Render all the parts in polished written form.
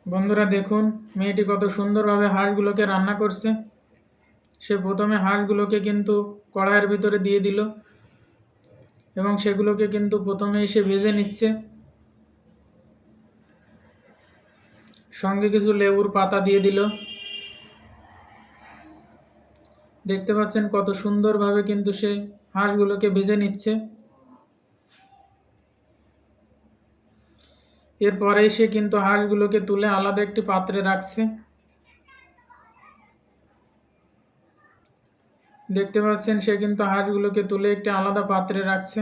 বন্ধুরা দেখুন, মেয়েটি কত সুন্দরভাবে হাঁসগুলোকে রান্না করছে। সে প্রথমে হাঁসগুলোকে কিন্তু কড়াইয়ের ভিতরে দিয়ে দিল এবং সেগুলোকে কিন্তু প্রথমেই সে ভেজে নিচ্ছে। সঙ্গে কিছু লেবুর পাতা দিয়ে দিল। দেখতে পাচ্ছেন কত সুন্দরভাবে কিন্তু সে হাঁসগুলোকে ভেজে নিচ্ছে। এরপরেই সে কিন্তু হাঁসগুলোকে তুলে আলাদা একটি পাত্রে রাখছে। দেখতে পাচ্ছেন সে কিন্তু হাঁসগুলোকে তুলে একটি আলাদা পাত্রে রাখছে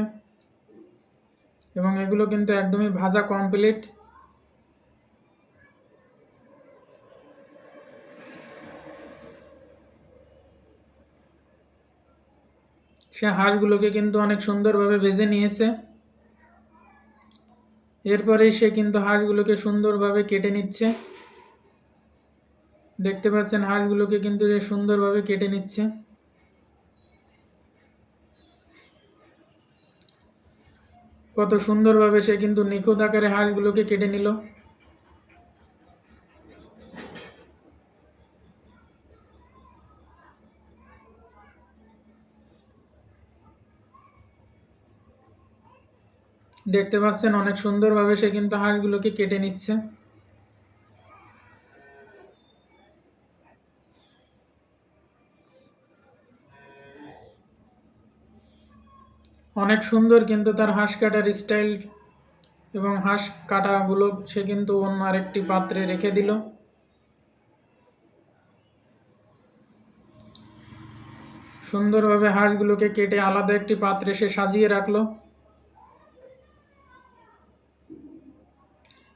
এবং এগুলো কিন্তু একদমই ভাজা কমপ্লিট। সে হাঁসগুলোকে কিন্তু অনেক সুন্দরভাবে ভেজে নিয়েছে। এরপরেই সে কিন্তু হাঁসগুলোকে সুন্দরভাবে কেটে নিচ্ছে। দেখতে পাচ্ছেন হাঁসগুলোকে কিন্তু সে সুন্দরভাবে কেটে নিচ্ছে। কত সুন্দরভাবে সে কিন্তু নিখুঁত আকারে হাঁসগুলোকে কেটে নিল। দেখতে পাচ্ছেন অনেক সুন্দরভাবে সে কিন্তু হাঁসগুলোকে কেটে নিচ্ছে। অনেক সুন্দর কিন্তু তার হাঁস কাটার স্টাইল এবং হাঁস কাটাগুলো সে কিন্তু অন্য আরেকটি পাত্রে রেখে দিল। সুন্দরভাবে হাঁসগুলোকে কেটে আলাদা একটি পাত্রে সে সাজিয়ে রাখলো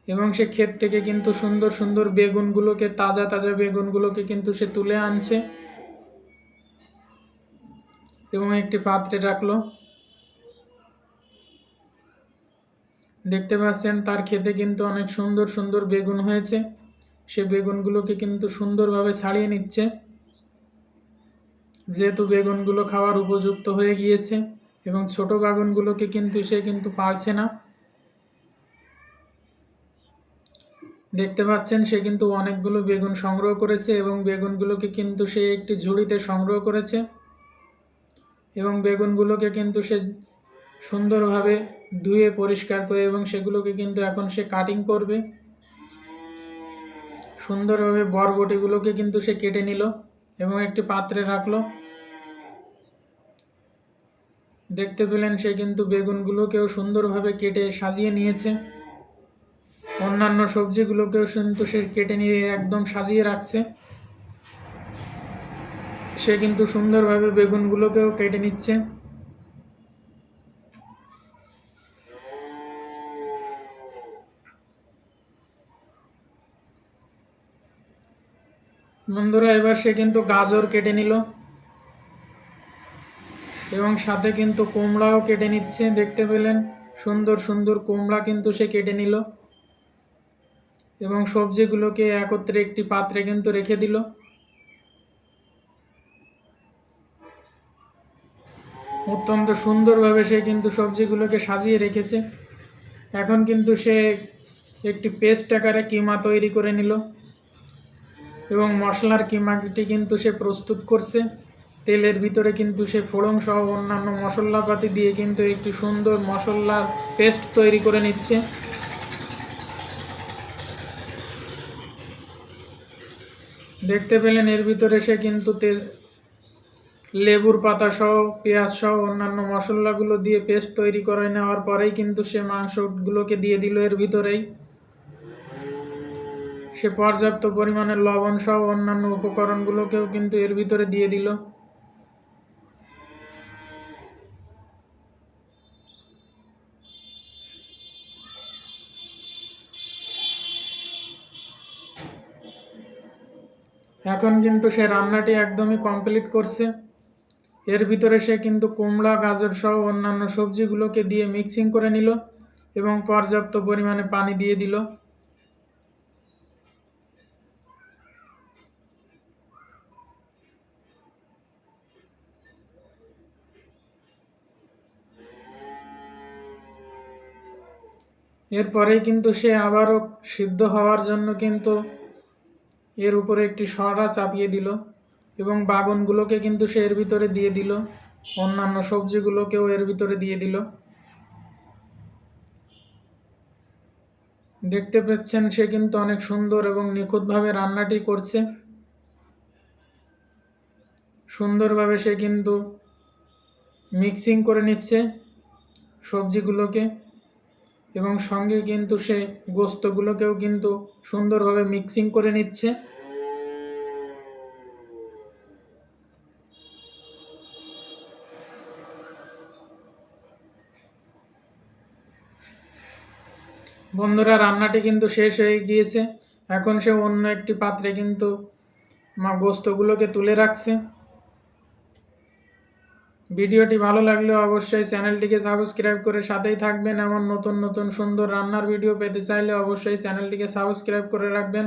এবং সে ক্ষেত থেকে কিন্তু সুন্দর সুন্দর বেগুনগুলোকে, তাজা তাজা বেগুনগুলোকে কিন্তু সে তুলে আনছে এবং একটি পাত্রে রাখলো। দেখতে পাচ্ছেন তার ক্ষেতে কিন্তু অনেক সুন্দর সুন্দর বেগুন হয়েছে। সে বেগুনগুলোকে কিন্তু সুন্দরভাবে ছাড়িয়ে নিচ্ছে, যেহেতু বেগুনগুলো খাওয়ার উপযুক্ত হয়ে গিয়েছে এবং ছোট বেগুনগুলোকে কিন্তু সে কিন্তু পারছে না। দেখতে পাচ্ছেন সে কিন্তু অনেকগুলো বেগুন সংগ্রহ করেছে এবং বেগুনগুলোকে কিন্তু সে একটি ঝুড়িতে সংগ্রহ করেছে এবং বেগুনগুলোকে কিন্তু সে সুন্দরভাবে ধুয়ে পরিষ্কার করে এবং সেগুলোকে কিন্তু এখন সে কাটিং করবে। সুন্দরভাবে বরবটিগুলোকে কিন্তু সে কেটে নিল এবং একটি পাত্রে রাখলো। দেখতে পেলেন সে কিন্তু বেগুনগুলোকেও সুন্দরভাবে কেটে সাজিয়ে নিয়েছে। অন্যান্য সবজিগুলোকেও কিন্তু সে কেটে নিয়ে একদম সাজিয়ে রাখছে। সে কিন্তু সুন্দরভাবে বেগুনগুলোকেও কেটে নিচ্ছে। বন্ধুরা এবার সে কিন্তু গাজর কেটে নিল এবং সাথে কিন্তু কুমড়াও কেটে নিচ্ছে। দেখতে পেলেন সুন্দর সুন্দর কুমড়া কিন্তু সে কেটে নিল এবং সবজিগুলোকে একত্রে একটি পাত্রে কিন্তু রেখে দিল। অত্যন্ত সুন্দরভাবে সে কিন্তু সবজিগুলোকে সাজিয়ে রেখেছে। এখন কিন্তু সে একটি পেস্ট আকারে কিমা তৈরি করে নিল এবং মশলার কিমাটি কিন্তু সে প্রস্তুত করছে। তেলের ভিতরে কিন্তু সে ফোড়ন সহ অন্যান্য মশলাপাতি দিয়ে কিন্তু একটি সুন্দর মশলার পেস্ট তৈরি করে নিচ্ছে। দেখতে পেলেন এর ভিতরে সে কিন্তু লেবুর পাতা সহ, পেঁয়াজ সহ অন্যান্য মশলাগুলো দিয়ে পেস্ট তৈরি করে নেওয়ার পরেই কিন্তু সে মাংসগুলোকে দিয়ে দিল এর ভিতরেই। সে পর্যাপ্ত পরিমাণে লবণ সহ অন্যান্য উপকরণগুলোকেও কিন্তু এর ভিতরে দিয়ে দিল। এখন কিন্তু সে রান্নাটি একদমই কমপ্লিট করছে। এর ভিতরে সে কিন্তু কুমড়া, গাজর সহ অন্যান্য সবজিগুলোকে দিয়ে মিক্সিং করে নিল এবং পর্যাপ্ত পরিমাণে পানি দিয়ে দিল। এরপরেই কিন্তু সে আবারও সিদ্ধ হওয়ার জন্য কিন্তু এর উপরে একটি সরা চাপিয়ে দিল এবং বাগুনগুলোকে কিন্তু সে এর ভিতরে দিয়ে দিল, অন্যান্য সবজিগুলোকেও এর ভিতরে দিয়ে দিল। দেখতে পাচ্ছেন সে কিন্তু অনেক সুন্দর এবং নিখুঁতভাবে রান্নাটি করছে। সুন্দরভাবে সে কিন্তু মিক্সিং করে নিচ্ছে সবজিগুলোকে এবং সঙ্গে কিন্তু সে গোস্তগুলোকেও কিন্তু সুন্দরভাবে মিক্সিং করে নিচ্ছে। বন্ধুরা, রান্নাটি কিন্তু শেষ হয়ে গিয়েছে। এখন সে অন্য একটি পাত্রে কিন্তু গোস্তগুলোকে তুলে রাখছে। ভিডিওটি ভালো লাগলে অবশ্যই চ্যানেলটিকে সাবস্ক্রাইব করে সাথেই থাকবেন। এমন নতুন নতুন সুন্দর রান্নার ভিডিও পেতে চাইলে অবশ্যই চ্যানেলটিকে সাবস্ক্রাইব করে রাখবেন।